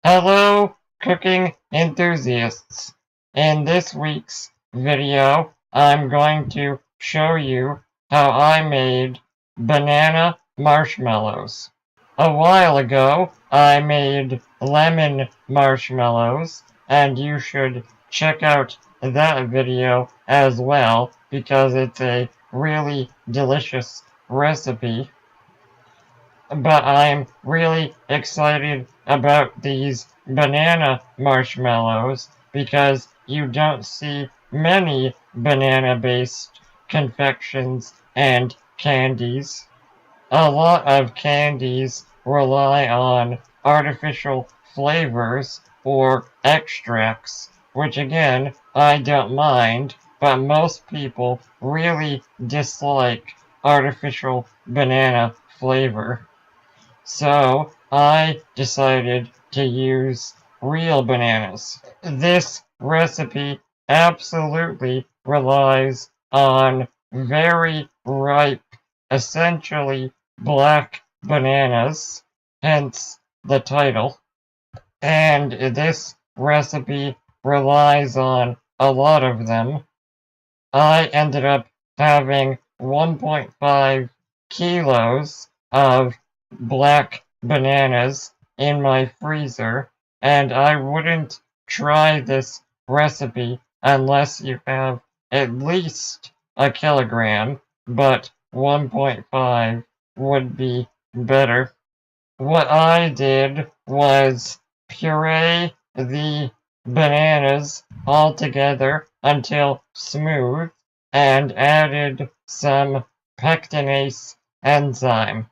Hello, cooking enthusiasts. In this week's video, I'm going to show you how I made banana marshmallows. A while ago, I made lemon marshmallows, and you should check out that video as well because it's a really delicious recipe. But I'm really excited about these banana marshmallows because you don't see many banana-based confections and candies. A lot of candies rely on artificial flavors or extracts, which again, I don't mind, but most people really dislike artificial banana flavor. So I decided to use real bananas. This recipe absolutely relies on very ripe, essentially black bananas, hence the title. And this recipe relies on a lot of them. I ended up having 1.5 kilos of black bananas in my freezer, and I wouldn't try this recipe unless you have at least a kilogram, but 1.5 would be better. What I did was puree the bananas all together until smooth and added some pectinase enzyme.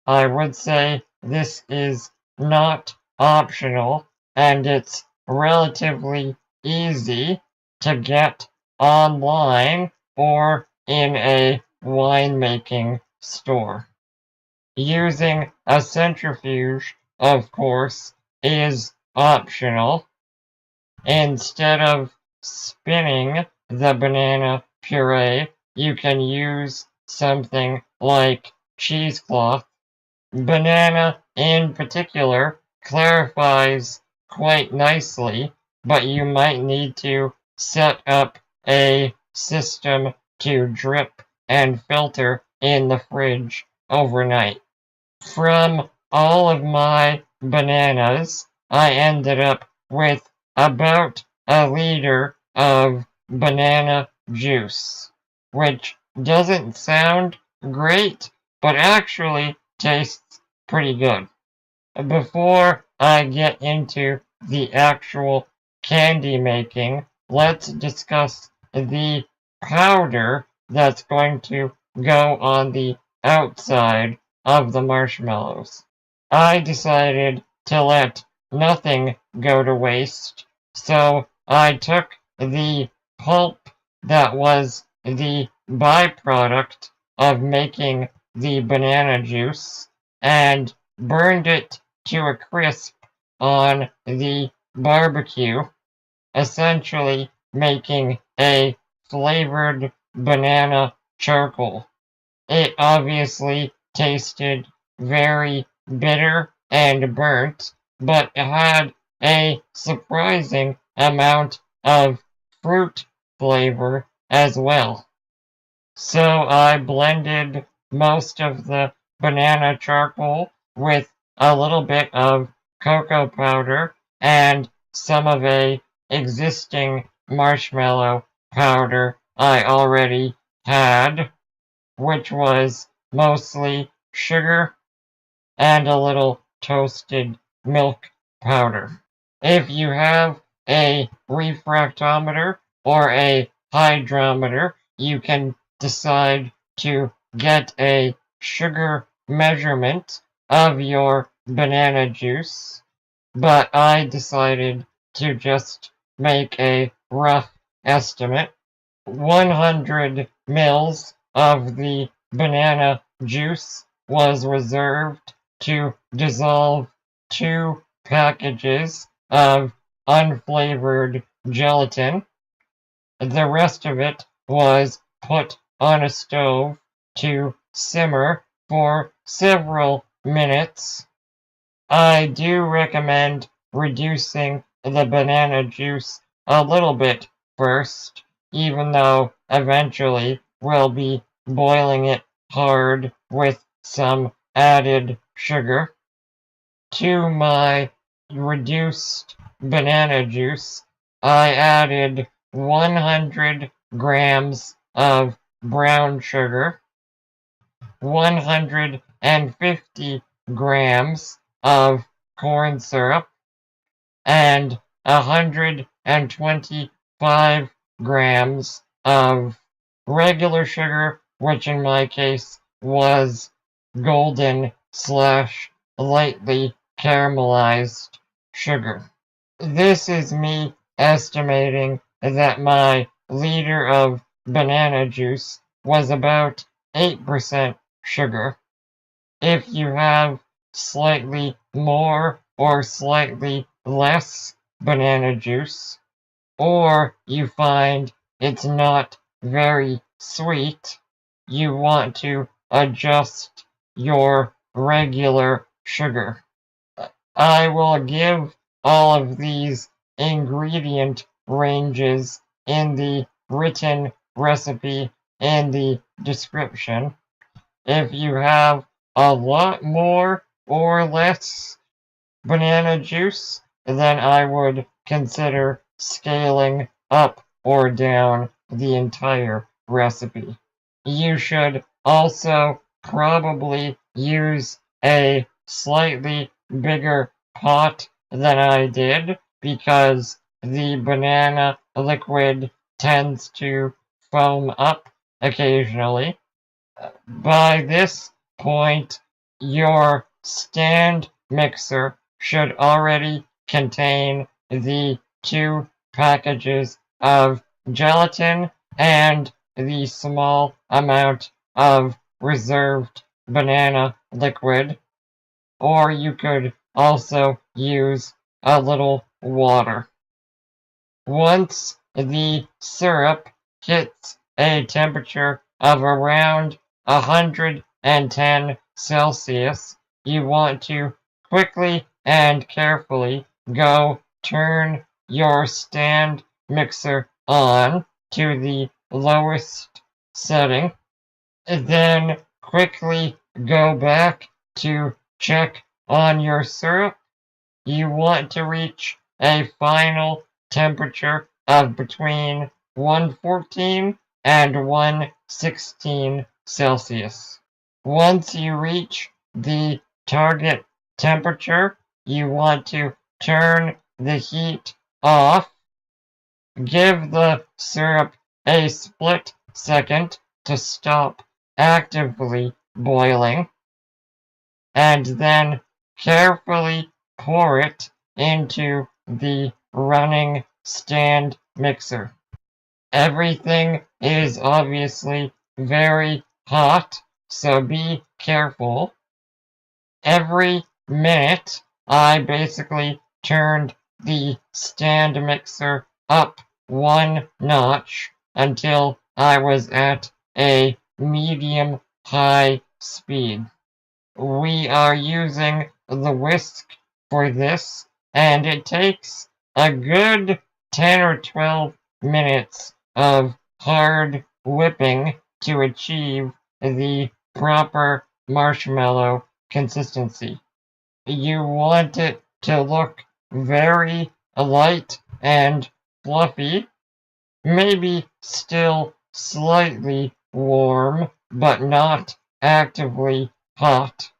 I would say this is not optional and it's relatively easy to get online or in a winemaking store. Using a centrifuge, of course, is optional. Instead of spinning the banana puree, you can use something like cheesecloth. Banana, in particular, clarifies quite nicely, but you might need to set up a system to drip and filter in the fridge overnight. From all of my bananas, I ended up with about a liter of banana juice, which doesn't sound great, but actually tastes pretty good. Before I get into the actual candy making, let's discuss the powder that's going to go on the outside of the marshmallows. I decided to let nothing go to waste, so I took the pulp that was the byproduct of making the banana juice and burned it to a crisp on the barbecue, essentially making a flavored banana charcoal. It obviously tasted very bitter and burnt, but it had a surprising amount of fruit flavor as well. So I blended most of the banana charcoal with a little bit of cocoa powder and some of a existing marshmallow powder I already had, which was mostly sugar and a little toasted milk powder. If you have a refractometer or a hydrometer, you can decide to get a sugar measurement of your banana juice, but I decided to just make a rough estimate. 100 mils of the banana juice was reserved to dissolve 2 packages of unflavored gelatin. The rest of it was put on a stove to simmer for several minutes. I do recommend reducing the banana juice a little bit first, even though eventually we'll be boiling it hard with some added sugar. To my reduced banana juice, I added 100 grams of brown sugar, 150 grams of corn syrup, and 125 grams of regular sugar, which in my case was golden slash lightly caramelized sugar. This is me estimating that my liter of banana juice was about 8% sugar. If you have slightly more or slightly less banana juice, or you find it's not very sweet, you want to adjust your regular sugar. I will give all of these ingredient ranges in the written recipe in the description. If you have a lot more or less banana juice, then I would consider scaling up or down the entire recipe. You should also probably use a slightly bigger pot than I did because the banana liquid tends to foam up occasionally. By this point, your stand mixer should already contain the 2 packages of gelatin and the small amount of reserved banana liquid, or you could also use a little water. Once the syrup hits a temperature of around 110 Celsius, you want to quickly and carefully go turn your stand mixer on to the lowest setting, then quickly go back to check on your syrup. You want to reach a final temperature of between 114 and 116 Celsius. Once you reach the target temperature, you want to turn the heat off, give the syrup a split second to stop actively boiling, and then carefully pour it into the running stand mixer. Everything is obviously very hot, so be careful. Every minute, I basically turned the stand mixer up 1 notch until I was at a medium-high speed. We are using the whisk for this, and it takes a good 10 or 12 minutes of hard whipping to achieve the proper marshmallow consistency. You want it to look very light and fluffy, maybe still slightly warm, but not actively hot.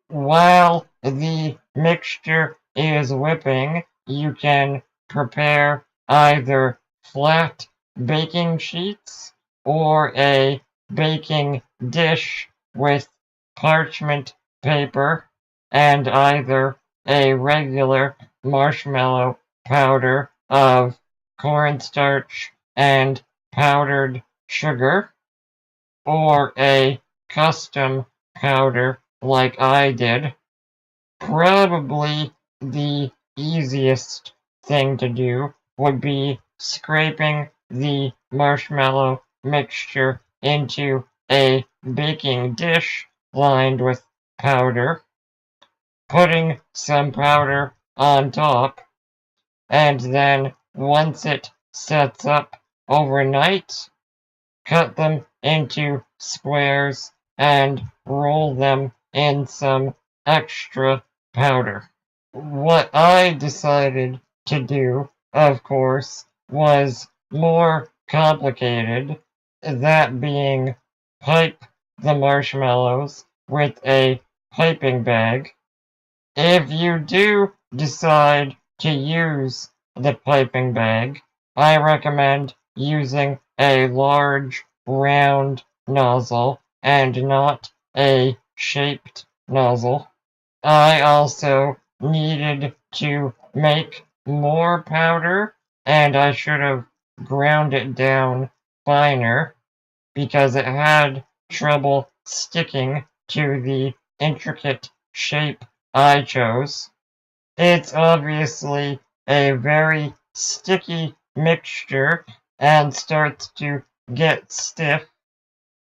While the mixture is whipping, you can prepare either flat baking sheets or a baking dish with parchment paper and either a regular marshmallow powder of cornstarch and powdered sugar, or a custom powder like I did. Probably the easiest thing to do would be scraping the marshmallow mixture into a baking dish lined with powder, putting some powder on top, and then once it sets up overnight, cut them into squares and roll them in some extra powder. What I decided to do, of course, was more complicated, that being pipe the marshmallows with a piping bag. If you do decide to use the piping bag, I recommend using a large round nozzle and not a shaped nozzle. I also needed to make more powder, and I should have ground it down finer because it had trouble sticking to the intricate shape I chose. It's obviously a very sticky mixture and starts to get stiff.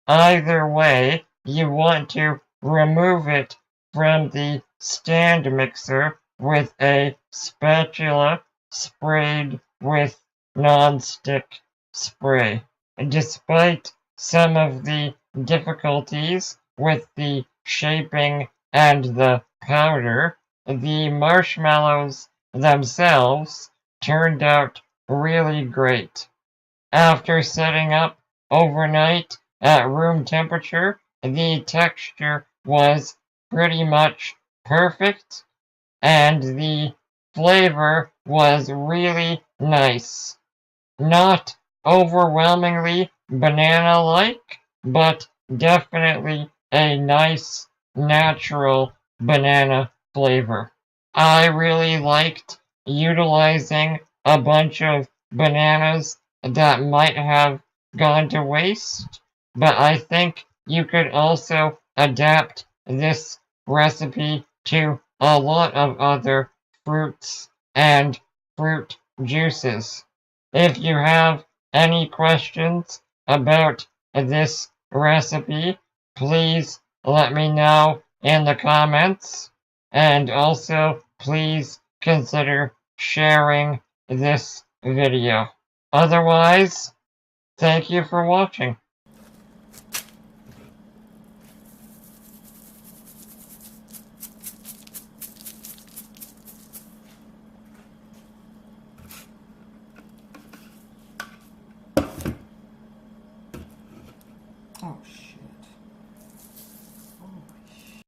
Either way, you want to remove it from the stand mixer with a spatula sprayed with non-stick spray. Despite some of the difficulties with the shaping and the powder, the marshmallows themselves turned out really great. After setting up overnight at room temperature, the texture was pretty much perfect, and the flavor was really nice. Not overwhelmingly banana-like, but definitely a nice, natural banana flavor. I really liked utilizing a bunch of bananas that might have gone to waste, but I think you could also adapt this recipe to a lot of other fruits and fruit juices. If you have any questions about this recipe, please let me know in the comments, and also please consider sharing this video. Otherwise, thank you for watching.